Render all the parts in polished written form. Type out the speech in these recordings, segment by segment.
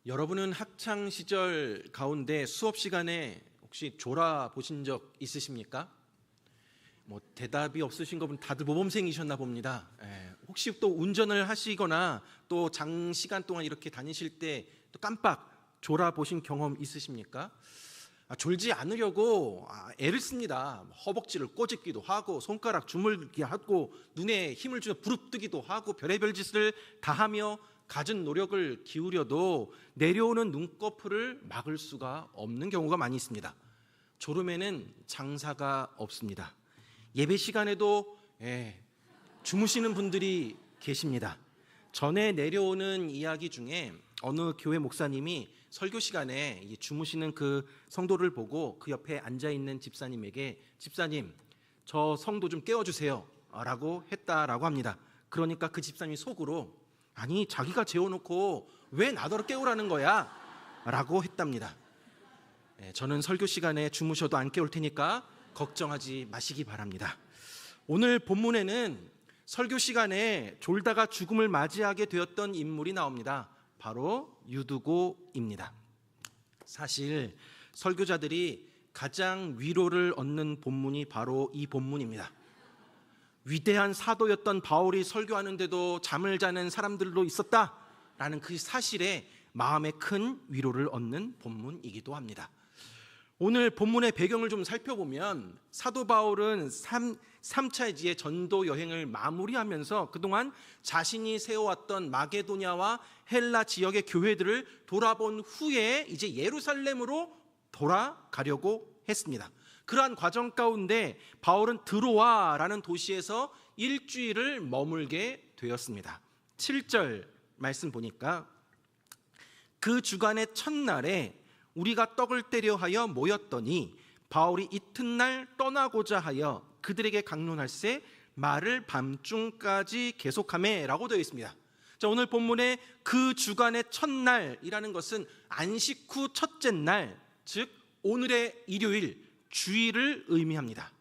여러분은 학창 시절 가운데 수업 시간에 혹시 졸아 보신 적 있으십니까? 대답이 없으신 거 보면 다들 모범생이셨나 봅니다. 혹시 또 운전을 하시거나 또 장시간 동안 이렇게 다니실 때 또 깜빡 졸아 보신 경험 있으십니까? 졸지 않으려고 애를 씁니다. 허벅지를 꼬집기도 하고 손가락 주물기 하고 눈에 힘을 주어 부릅뜨기도 하고 별의별 짓을 다 하며 갖은 노력을 기울여도 내려오는 눈꺼풀을 막을 수가 없는 경우가 많이 있습니다. 졸음에는 장사가 없습니다. 예배 시간에도 주무시는 분들이 계십니다. 전에 내려오는 이야기 중에 어느 교회 목사님이 설교 시간에 주무시는 그 성도를 보고 그 옆에 앉아있는 집사님에게 집사님, 저 성도 좀 깨워주세요 라고 했다라고 합니다. 그러니까 그 집사님이 속으로 아니 자기가 재워놓고 왜 나더러 깨우라는 거야 라고 했답니다. 저는 설교 시간에 주무셔도 안 깨울 테니까 걱정하지 마시기 바랍니다. 오늘 본문에는 설교 시간에 졸다가 죽음을 맞이하게 되었던 인물이 나옵니다. 바로 유두고입니다. 사실 설교자들이 가장 위로를 얻는 본문이 바로 이 본문입니다. 위대한 사도였던 바울이 설교하는데도 잠을 자는 사람들도 있었다라는 그 사실에 마음에 큰 위로를 얻는 본문이기도 합니다. 오늘 본문의 배경을 좀 살펴보면 사도 바울은 3차지의 전도 여행을 마무리하면서 그동안 자신이 세워왔던 마게도냐와 헬라 지역의 교회들을 돌아본 후에 이제 예루살렘으로 돌아가려고 했습니다. 그러한 과정 가운데 바울은 드로아라는 도시에서 일주일을 머물게 되었습니다. 7절 말씀 보니까 그 주간의 첫날에 우리가 떡을 떼려 하여 모였더니 바울이 이튿날 떠나고자 하여 그들에게 강론할세 말을 밤중까지 계속하매 라고 되어 있습니다. 자, 오늘 본문의 그 주간의 첫날이라는 것은 안식 후 첫째 날, 즉 오늘의 일요일, 주일을 의미합니다.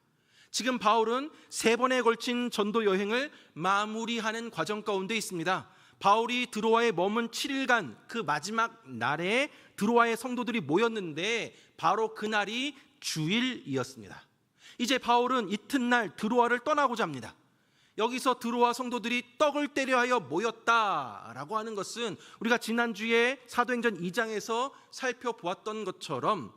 지금 바울은 3번에 걸친 전도 여행을 마무리하는 과정 가운데 있습니다. 바울이 드로아에 머문 7일간 그 마지막 날에 드로아의 성도들이 모였는데 바로 그날이 주일이었습니다. 이제 바울은 이튿날 드로아를 떠나고자 합니다. 여기서 드로아 성도들이 떡을 떼려 하여 모였다라고 하는 것은 우리가 지난주에 사도행전 2장에서 살펴보았던 것처럼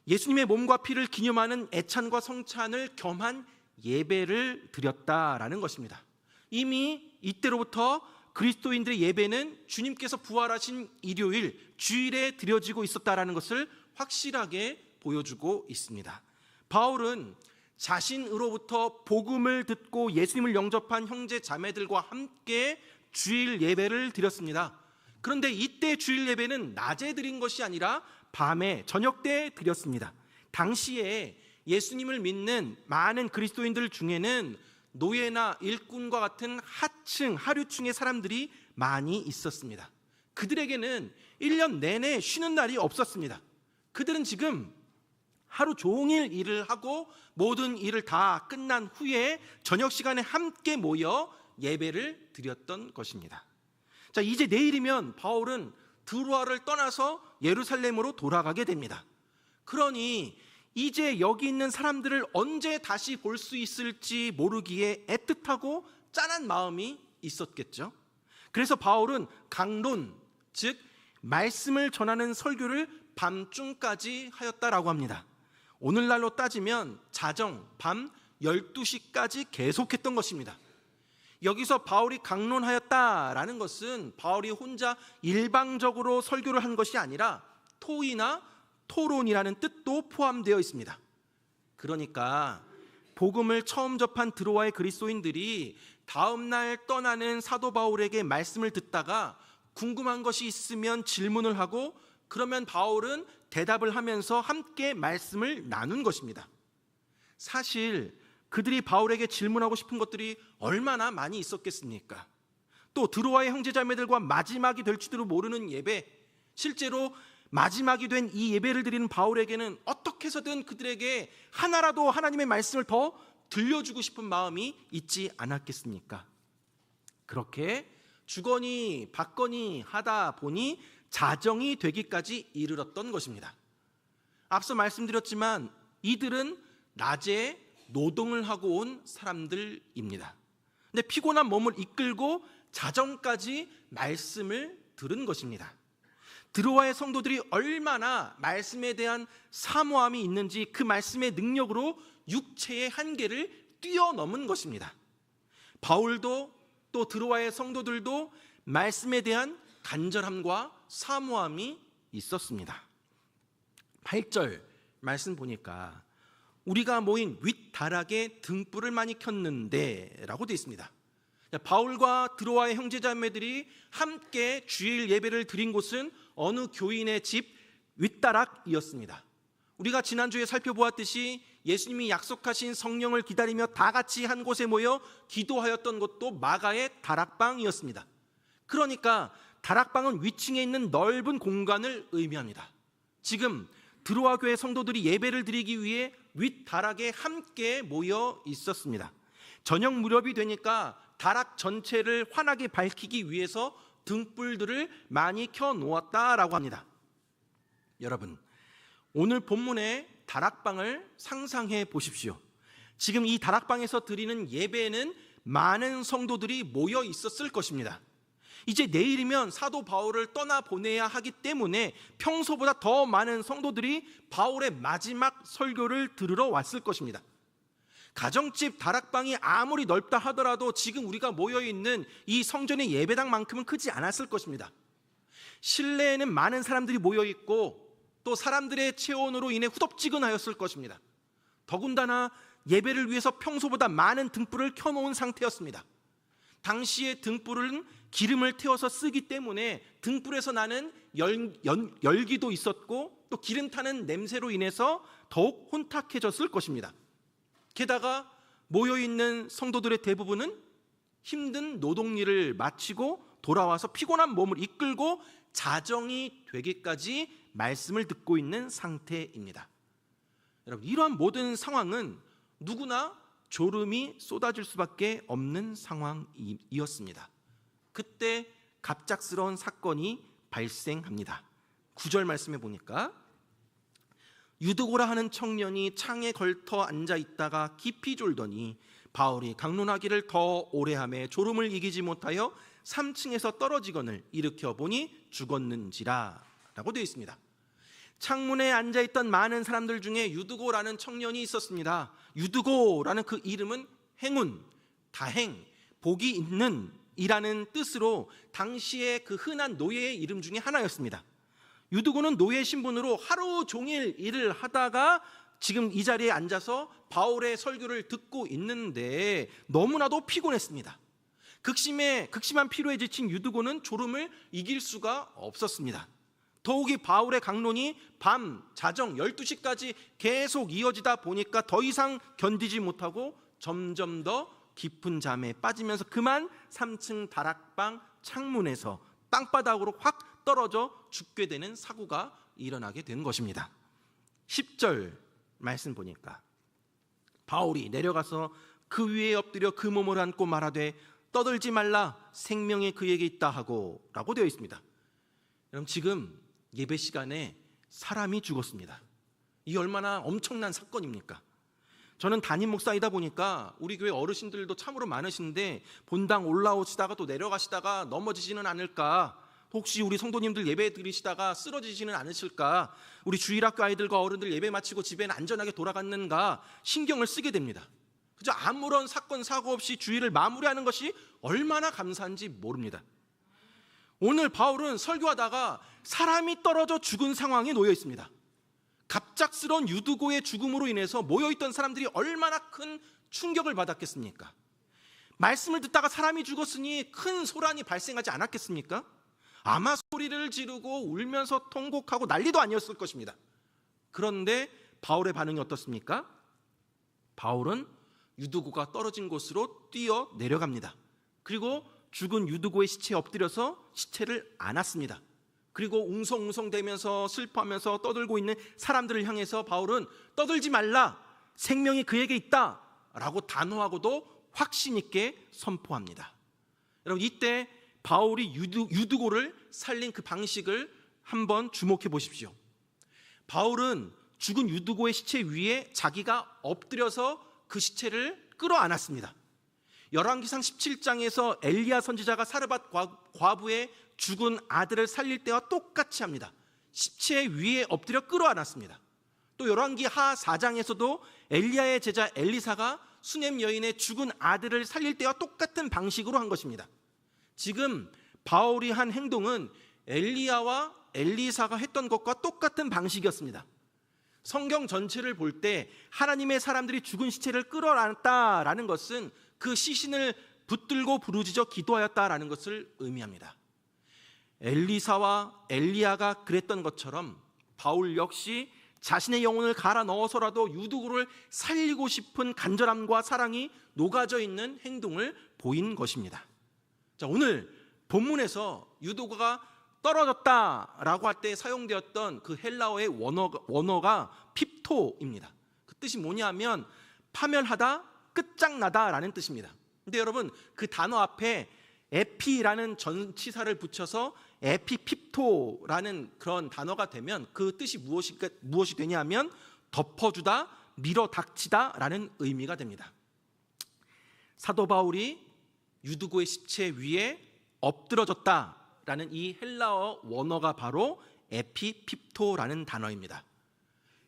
예수님의 몸과 피를 기념하는 애찬과 성찬을 겸한 예배를 드렸다라는 것입니다. 이미 이때로부터 그리스도인들의 예배는 주님께서 부활하신 일요일, 주일에 드려지고 있었다라는 것을 확실하게 보여주고 있습니다. 바울은 자신으로부터 복음을 듣고 예수님을 영접한 형제 자매들과 함께 주일 예배를 드렸습니다. 그런데 이때 주일 예배는 낮에 드린 것이 아니라 밤에 저녁 때 드렸습니다. 당시에 예수님을 믿는 많은 그리스도인들 중에는 노예나 일꾼과 같은 하층, 하류층의 사람들이 많이 있었습니다. 그들에게는 1년 내내 쉬는 날이 없었습니다. 그들은 지금 하루 종일 일을 하고 모든 일을 다 끝난 후에 저녁 시간에 함께 모여 예배를 드렸던 것입니다. 자, 이제 내일이면 바울은 드로아를 떠나서 예루살렘으로 돌아가게 됩니다. 그러니 이제 여기 있는 사람들을 언제 다시 볼 수 있을지 모르기에 애틋하고 짠한 마음이 있었겠죠. 그래서 바울은 강론, 즉 말씀을 전하는 설교를 밤중까지 하였다라고 합니다. 오늘날로 따지면 자정 밤 12시까지 계속했던 것입니다. 여기서 바울이 강론하였다라는 것은 바울이 혼자 일방적으로 설교를 한 것이 아니라 토의나 토론이라는 뜻도 포함되어 있습니다. 그러니까 복음을 처음 접한 드로아의 그리스도인들이 다음날 떠나는 사도 바울에게 말씀을 듣다가 궁금한 것이 있으면 질문을 하고 그러면 바울은 대답을 하면서 함께 말씀을 나눈 것입니다. 사실 그들이 바울에게 질문하고 싶은 것들이 얼마나 많이 있었겠습니까? 또 드로아의 형제자매들과 마지막이 될지도 모르는 예배, 실제로 마지막이 된 이 예배를 드리는 바울에게는 어떻게 해서든 그들에게 하나라도 하나님의 말씀을 더 들려주고 싶은 마음이 있지 않았겠습니까? 그렇게 주거니 받거니 하다 보니 자정이 되기까지 이르렀던 것입니다. 앞서 말씀드렸지만 이들은 낮에 노동을 하고 온 사람들입니다. 근데 피곤한 몸을 이끌고 자정까지 말씀을 들은 것입니다. 드로아의 성도들이 얼마나 말씀에 대한 사모함이 있는지 그 말씀의 능력으로 육체의 한계를 뛰어넘은 것입니다. 바울도 또 드로아의 성도들도 말씀에 대한 간절함과 사모함이 있었습니다. 8절 말씀 보니까 우리가 모인 윗다락에 등불을 많이 켰는데 라고 되어 있습니다. 바울과 드로아의 형제자매들이 함께 주일 예배를 드린 곳은 어느 교인의 집 윗다락이었습니다. 우리가 지난주에 살펴보았듯이 예수님이 약속하신 성령을 기다리며 다 같이 한 곳에 모여 기도하였던 곳도 마가의 다락방이었습니다. 그러니까 다락방은 위층에 있는 넓은 공간을 의미합니다. 지금 드로아 교회 성도들이 예배를 드리기 위해 윗다락에 함께 모여 있었습니다. 저녁 무렵이 되니까 다락 전체를 환하게 밝히기 위해서 등불들을 많이 켜놓았다라고 합니다. 여러분, 오늘 본문의 다락방을 상상해 보십시오. 지금 이 다락방에서 드리는 예배에는 많은 성도들이 모여 있었을 것입니다. 이제 내일이면 사도 바울을 떠나보내야 하기 때문에 평소보다 더 많은 성도들이 바울의 마지막 설교를 들으러 왔을 것입니다. 가정집 다락방이 아무리 넓다 하더라도 지금 우리가 모여있는 이 성전의 예배당만큼은 크지 않았을 것입니다. 실내에는 많은 사람들이 모여있고 또 사람들의 체온으로 인해 후덥지근하였을 것입니다. 더군다나 예배를 위해서 평소보다 많은 등불을 켜놓은 상태였습니다. 당시의 등불은 기름을 태워서 쓰기 때문에 등불에서 나는 열기도 있었고 또 기름 타는 냄새로 인해서 더욱 혼탁해졌을 것입니다. 게다가 모여있는 성도들의 대부분은 힘든 노동일을 마치고 돌아와서 피곤한 몸을 이끌고 자정이 되기까지 말씀을 듣고 있는 상태입니다. 여러분, 이러한 모든 상황은 누구나 졸음이 쏟아질 수밖에 없는 상황이었습니다. 그때 갑작스러운 사건이 발생합니다. 9절 말씀해 보니까 유드고라 하는 청년이 창에 걸터 앉아 있다가 깊이 졸더니 바울이 강론하기를 더 오래 하매 졸음을 이기지 못하여 3층에서 떨어지거늘 일으켜 보니 죽었는지라 라고 되어 있습니다. 창문에 앉아있던 많은 사람들 중에 유드고라는 청년이 있었습니다. 유드고라는 그 이름은 행운, 다행, 복이 있는 이라는 뜻으로 당시의 그 흔한 노예의 이름 중에 하나였습니다. 유드고는 노예 신분으로 하루 종일 일을 하다가 지금 이 자리에 앉아서 바울의 설교를 듣고 있는데 너무나도 피곤했습니다. 극심한 피로에 지친 유드고는 졸음을 이길 수가 없었습니다. 더욱이 바울의 강론이 밤 자정 12시까지 계속 이어지다 보니까 더 이상 견디지 못하고 점점 더 깊은 잠에 빠지면서 그만 3층 다락방 창문에서 땅바닥으로 확 떨어져 죽게 되는 사고가 일어나게 된 것입니다. 10절 말씀 보니까 바울이 내려가서 그 위에 엎드려 그 몸을 안고 말하되 떠들지 말라 생명이 그에게 있다 하고 라고 되어 있습니다. 여러분, 지금 예배 시간에 사람이 죽었습니다. 이 얼마나 엄청난 사건입니까? 저는 담임 목사이다 보니까 우리 교회 어르신들도 참으로 많으신데 본당 올라오시다가 또 내려가시다가 넘어지지는 않을까, 혹시 우리 성도님들 예배 드리시다가 쓰러지지는 않으실까, 우리 주일학교 아이들과 어른들 예배 마치고 집에는 안전하게 돌아갔는가 신경을 쓰게 됩니다. 그저 아무런 사건 사고 없이 주일을 마무리하는 것이 얼마나 감사한지 모릅니다. 오늘 바울은 설교하다가 사람이 떨어져 죽은 상황에 놓여 있습니다. 갑작스러운 유드고의 죽음으로 인해서 모여있던 사람들이 얼마나 큰 충격을 받았겠습니까? 말씀을 듣다가 사람이 죽었으니 큰 소란이 발생하지 않았겠습니까? 아마 소리를 지르고 울면서 통곡하고 난리도 아니었을 것입니다. 그런데 바울의 반응이 어떻습니까? 바울은 유드고가 떨어진 곳으로 뛰어 내려갑니다. 그리고 죽은 유드고의 시체에 엎드려서 시체를 안았습니다. 그리고 웅성웅성대면서 슬퍼하면서 떠들고 있는 사람들을 향해서 바울은 떠들지 말라, 생명이 그에게 있다 라고 단호하고도 확신 있게 선포합니다. 여러분, 이때 바울이 유드고를 살린 그 방식을 한번 주목해 보십시오. 바울은 죽은 유두고의 시체 위에 자기가 엎드려서 그 시체를 끌어안았습니다. 열왕기상 17장에서 엘리야 선지자가 사르밧 과부의 죽은 아들을 살릴 때와 똑같이 합니다. 시체 위에 엎드려 끌어안았습니다. 또 열왕기하 4장에서도 엘리야의 제자 엘리사가 수넴 여인의 죽은 아들을 살릴 때와 똑같은 방식으로 한 것입니다. 지금 바울이 한 행동은 엘리야와 엘리사가 했던 것과 똑같은 방식이었습니다. 성경 전체를 볼 때 하나님의 사람들이 죽은 시체를 끌어안았다라는 것은 그 시신을 붙들고 부르짖어 기도하였다라는 것을 의미합니다. 엘리사와 엘리야가 그랬던 것처럼 바울 역시 자신의 영혼을 갈아 넣어서라도 유두고를 살리고 싶은 간절함과 사랑이 녹아져 있는 행동을 보인 것입니다. 자, 오늘 본문에서 유두고가 떨어졌다라고 할 때 사용되었던 그 헬라어의 원어가 핍토입니다. 그 뜻이 뭐냐면 파멸하다, 끝장나다라는 뜻입니다. 근데 여러분, 그 단어 앞에 에피라는 전치사를 붙여서 에피핍토라는 그런 단어가 되면 그 뜻이 무엇이 되냐면 덮어주다, 밀어닥치다라는 의미가 됩니다. 사도 바울이 유두고의 시체 위에 엎드러졌다라는 이 헬라어 원어가 바로 에피핍토라는 단어입니다.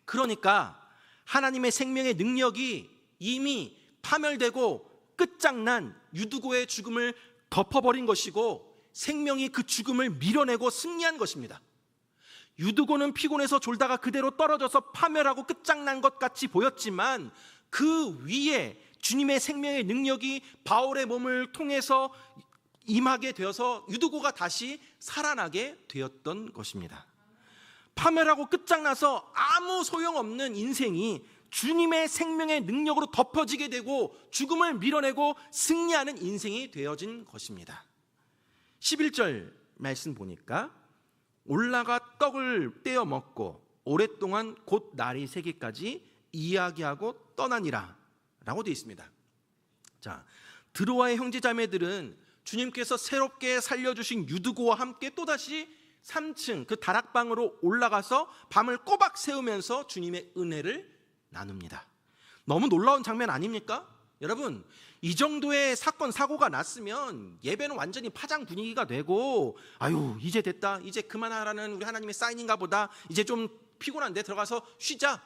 그러니까 하나님의 생명의 능력이 이미 파멸되고 끝장난 유두고의 죽음을 덮어버린 것이고 생명이 그 죽음을 밀어내고 승리한 것입니다. 유두고는 피곤해서 졸다가 그대로 떨어져서 파멸하고 끝장난 것 같이 보였지만 그 위에 주님의 생명의 능력이 바울의 몸을 통해서 임하게 되어서 유두고가 다시 살아나게 되었던 것입니다. 파멸하고 끝장나서 아무 소용없는 인생이 주님의 생명의 능력으로 덮어지게 되고 죽음을 밀어내고 승리하는 인생이 되어진 것입니다. 11절 말씀 보니까 올라가 떡을 떼어 먹고 오랫동안 곧 날이 새기까지 이야기하고 떠나니라 라고 되어 있습니다. 자, 드로아의 형제자매들은 주님께서 새롭게 살려주신 유두고와 함께 또다시 3층 그 다락방으로 올라가서 밤을 꼬박 새우면서 주님의 은혜를 나눕니다. 너무 놀라운 장면 아닙니까? 여러분, 이 정도의 사건 사고가 났으면 예배는 완전히 파장 분위기가 되고 아유 이제 됐다, 이제 그만하라는 우리 하나님의 사인인가 보다, 이제 좀 피곤한데 들어가서 쉬자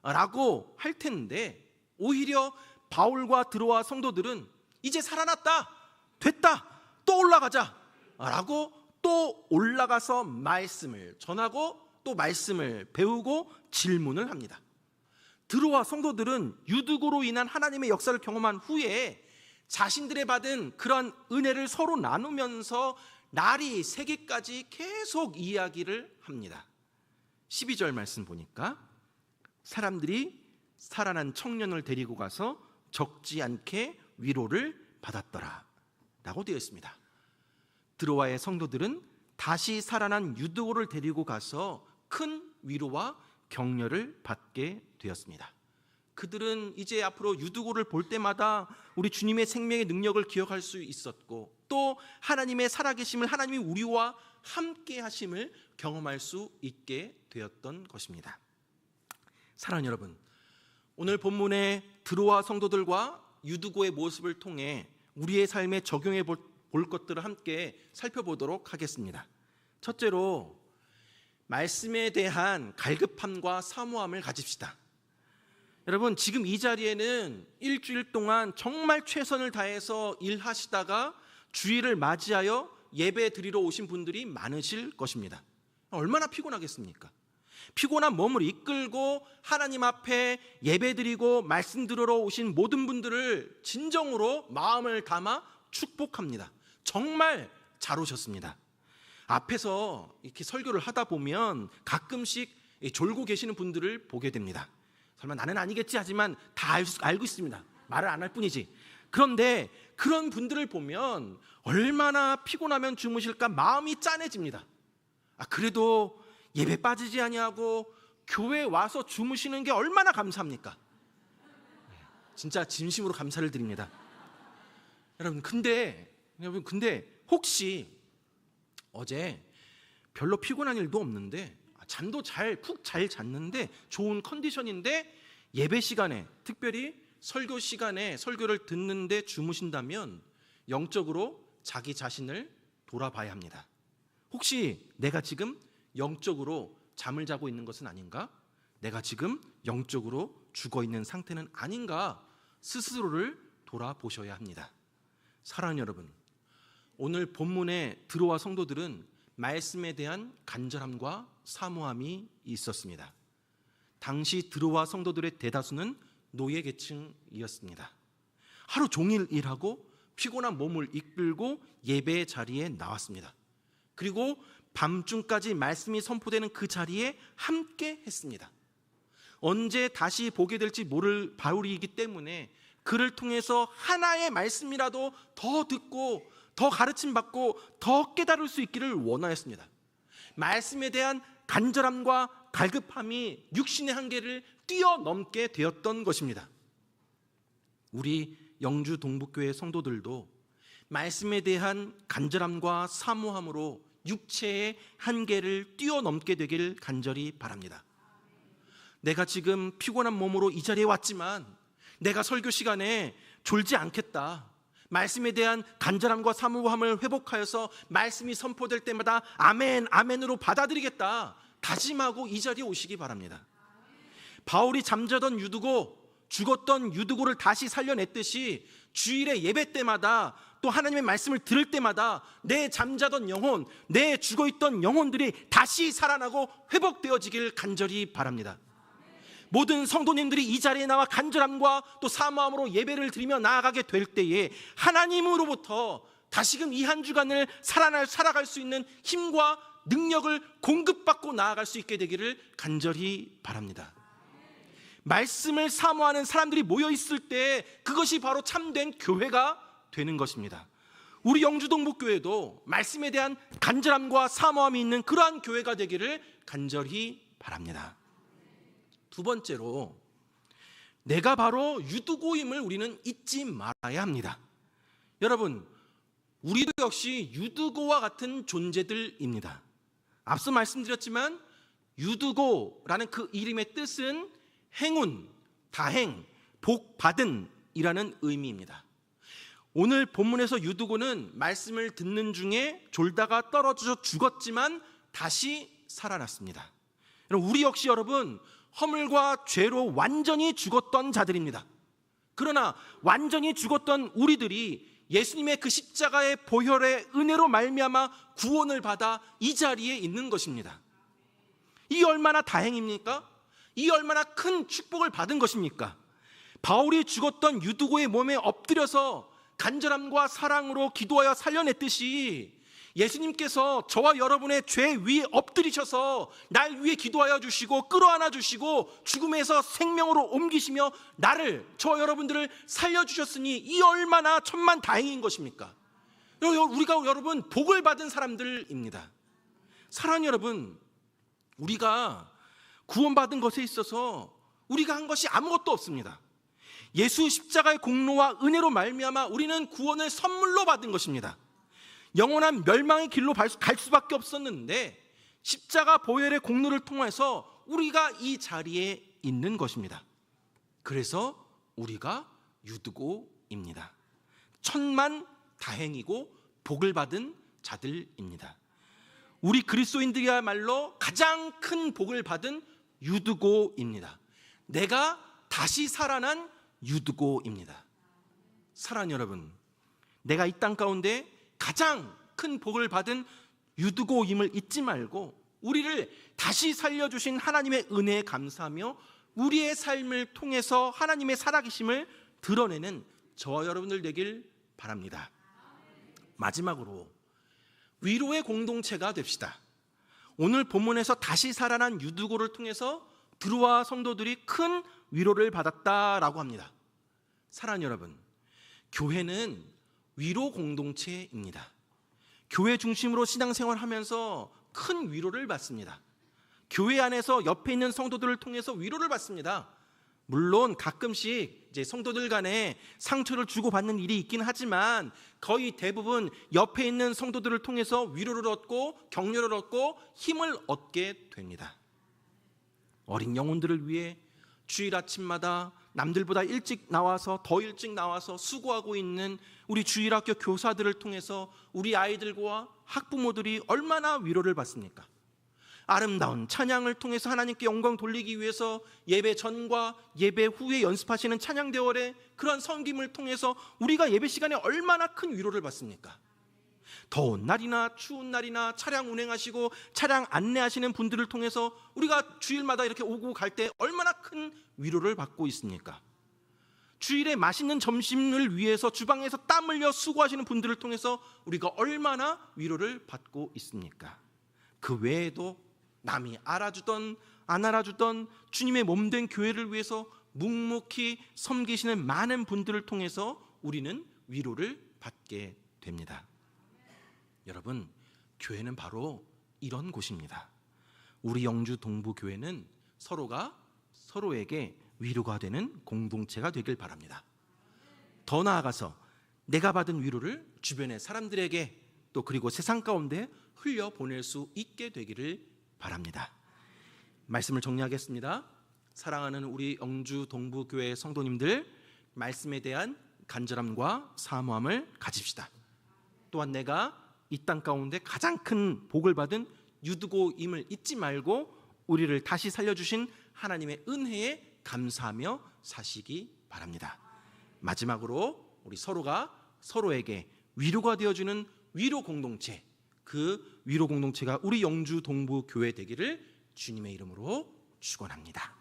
라고 할 텐데 오히려 바울과 드로아 성도들은 이제 살아났다, 됐다, 또 올라가자 라고 또 올라가서 말씀을 전하고 또 말씀을 배우고 질문을 합니다. 드로아 성도들은 유두고로 인한 하나님의 역사를 경험한 후에 자신들의 받은 그런 은혜를 서로 나누면서 날이 새기까지 계속 이야기를 합니다. 12절 말씀 보니까 사람들이 살아난 청년을 데리고 가서 적지 않게 위로를 받았더라 라고 되어 있습니다. 드로아의 성도들은 다시 살아난 유두고를 데리고 가서 큰 위로와 격려를 받게 되었습니다. 그들은 이제 앞으로 유두고를 볼 때마다 우리 주님의 생명의 능력을 기억할 수 있었고 또 하나님의 살아계심을, 하나님이 우리와 함께 하심을 경험할 수 있게 되었던 것입니다. 사랑하는 여러분, 오늘 본문의 드로아 성도들과 유두고의 모습을 통해 우리의 삶에 적용해 볼 것들을 함께 살펴보도록 하겠습니다. 첫째로 말씀에 대한 갈급함과 사모함을 가집시다. 여러분, 지금 이 자리에는 일주일 동안 정말 최선을 다해서 일하시다가 주일을 맞이하여 예배 드리러 오신 분들이 많으실 것입니다. 얼마나 피곤하겠습니까? 피곤한 몸을 이끌고 하나님 앞에 예배 드리고 말씀 들으러 오신 모든 분들을 진정으로 마음을 담아 축복합니다. 정말 잘 오셨습니다. 앞에서 이렇게 설교를 하다 보면 가끔씩 졸고 계시는 분들을 보게 됩니다. 설마 나는 아니겠지 하지만 다 알고 있습니다. 말을 안 할 뿐이지. 그런데 그런 분들을 보면 얼마나 피곤하면 주무실까 마음이 짠해집니다. 그래도 예배 빠지지 아니하고 교회 와서 주무시는 게 얼마나 감사합니까? 진짜 진심으로 감사를 드립니다. 여러분, 근데 혹시 어제 별로 피곤한 일도 없는데, 잠도 푹 잘 잤는데, 좋은 컨디션인데 예배 시간에, 특별히 설교 시간에 설교를 듣는데 주무신다면 영적으로 자기 자신을 돌아봐야 합니다. 혹시 내가 지금 영적으로 잠을 자고 있는 것은 아닌가? 내가 지금 영적으로 죽어 있는 상태는 아닌가? 스스로를 돌아보셔야 합니다. 사랑하는 여러분, 오늘 본문에 들어와 성도들은 말씀에 대한 간절함과 사모함이 있었습니다. 당시 들어와 성도들의 대다수는 노예 계층이었습니다. 하루 종일 일하고 피곤한 몸을 이끌고 예배 자리에 나왔습니다. 그리고 밤중까지 말씀이 선포되는 그 자리에 함께 했습니다. 언제 다시 보게 될지 모를 바울이기 때문에 그를 통해서 하나의 말씀이라도 더 듣고 더 가르침 받고 더 깨달을 수 있기를 원하였습니다. 말씀에 대한 간절함과 갈급함이 육신의 한계를 뛰어넘게 되었던 것입니다. 우리 영주 동북교회 성도들도 말씀에 대한 간절함과 사모함으로 육체의 한계를 뛰어넘게 되길 간절히 바랍니다. 내가 지금 피곤한 몸으로 이 자리에 왔지만 내가 설교 시간에 졸지 않겠다. 말씀에 대한 간절함과 사모함을 회복하여서 말씀이 선포될 때마다 아멘, 아멘으로 받아들이겠다. 다짐하고 이 자리에 오시기 바랍니다. 바울이 잠자던 유두고, 죽었던 유두고를 다시 살려냈듯이 주일에 예배 때마다 또 하나님의 말씀을 들을 때마다 내 잠자던 영혼, 내 죽어있던 영혼들이 다시 살아나고 회복되어지길 간절히 바랍니다. 모든 성도님들이 이 자리에 나와 간절함과 또 사모함으로 예배를 드리며 나아가게 될 때에 하나님으로부터 다시금 이 한 주간을 살아갈 수 있는 힘과 능력을 공급받고 나아갈 수 있게 되기를 간절히 바랍니다. 말씀을 사모하는 사람들이 모여있을 때 그것이 바로 참된 교회가 되는 것입니다. 우리 영주동북교회도 말씀에 대한 간절함과 사모함이 있는 그러한 교회가 되기를 간절히 바랍니다. 두 번째로, 내가 바로 유두고임을 우리는 잊지 말아야 합니다. 여러분, 우리도 역시 유두고와 같은 존재들입니다. 앞서 말씀드렸지만 유두고라는 그 이름의 뜻은 행운, 다행, 복 받은 이라는 의미입니다. 오늘 본문에서 유두고는 말씀을 듣는 중에 졸다가 떨어져 죽었지만 다시 살아났습니다. 우리 역시 여러분, 허물과 죄로 완전히 죽었던 자들입니다. 그러나 완전히 죽었던 우리들이 예수님의 그 십자가의 보혈의 은혜로 말미암아 구원을 받아 이 자리에 있는 것입니다. 이 얼마나 다행입니까? 이 얼마나 큰 축복을 받은 것입니까? 바울이 죽었던 유두고의 몸에 엎드려서 간절함과 사랑으로 기도하여 살려냈듯이 예수님께서 저와 여러분의 죄 위에 엎드리셔서 날 위해 기도하여 주시고 끌어안아 주시고 죽음에서 생명으로 옮기시며 나를, 저와 여러분들을 살려주셨으니 이 얼마나 천만 다행인 것입니까? 우리가 여러분 복을 받은 사람들입니다. 사랑하는 여러분, 우리가 구원받은 것에 있어서 우리가 한 것이 아무것도 없습니다. 예수 십자가의 공로와 은혜로 말미암아 우리는 구원을 선물로 받은 것입니다. 영원한 멸망의 길로 갈 수밖에 없었는데 십자가 보혈의 공로를 통해서 우리가 이 자리에 있는 것입니다. 그래서 우리가 유두고입니다. 천만 다행이고 복을 받은 자들입니다. 우리 그리스도인들이야말로 가장 큰 복을 받은 유두고입니다. 내가 다시 살아난 유두고입니다. 사랑하는 여러분, 내가 이 땅 가운데 가장 큰 복을 받은 유두고임을 잊지 말고 우리를 다시 살려주신 하나님의 은혜에 감사하며 우리의 삶을 통해서 하나님의 살아계심을 드러내는 저와 여러분들 되길 바랍니다. 마지막으로 위로의 공동체가 됩시다. 오늘 본문에서 다시 살아난 유두고를 통해서 드로아 성도들이 큰 위로를 받았다라고 합니다. 사랑하는 여러분, 교회는 위로 공동체입니다. 교회 중심으로 신앙생활을 하면서 큰 위로를 받습니다. 교회 안에서 옆에 있는 성도들을 통해서 위로를 받습니다. 물론 가끔씩 이제 성도들 간에 상처를 주고받는 일이 있긴 하지만 거의 대부분 옆에 있는 성도들을 통해서 위로를 얻고 격려를 얻고 힘을 얻게 됩니다. 어린 영혼들을 위해 주일 아침마다 남들보다 더 일찍 나와서 수고하고 있는 우리 주일학교 교사들을 통해서 우리 아이들과 학부모들이 얼마나 위로를 받습니까? 아름다운 찬양을 통해서 하나님께 영광 돌리기 위해서 예배 전과 예배 후에 연습하시는 찬양 대월의 그런 섬김을 통해서 우리가 예배 시간에 얼마나 큰 위로를 받습니까? 더운 날이나 추운 날이나 차량 운행하시고 차량 안내하시는 분들을 통해서 우리가 주일마다 이렇게 오고 갈 때 얼마나 큰 위로를 받고 있습니까? 주일에 맛있는 점심을 위해서 주방에서 땀 흘려 수고하시는 분들을 통해서 우리가 얼마나 위로를 받고 있습니까? 그 외에도 남이 알아주던 안 알아주던 주님의 몸된 교회를 위해서 묵묵히 섬기시는 많은 분들을 통해서 우리는 위로를 받게 됩니다. 여러분, 교회는 바로 이런 곳입니다. 우리 영주 동부교회는 서로가 서로에게 위로가 되는 공동체가 되길 바랍니다. 더 나아가서 내가 받은 위로를 주변의 사람들에게 또 그리고 세상 가운데 흘려보낼 수 있게 되기를 바랍니다. 말씀을 정리하겠습니다. 사랑하는 우리 영주 동부교회 성도님들, 말씀에 대한 간절함과 사모함을 가집시다. 또한 내가 이 땅 가운데 가장 큰 복을 받은 유두고임을 잊지 말고 우리를 다시 살려주신 하나님의 은혜에 감사하며 사시기 바랍니다. 마지막으로 우리 서로가 서로에게 위로가 되어주는 위로 공동체, 그 위로 공동체가 우리 영주 동부 교회 되기를 주님의 이름으로 축원합니다.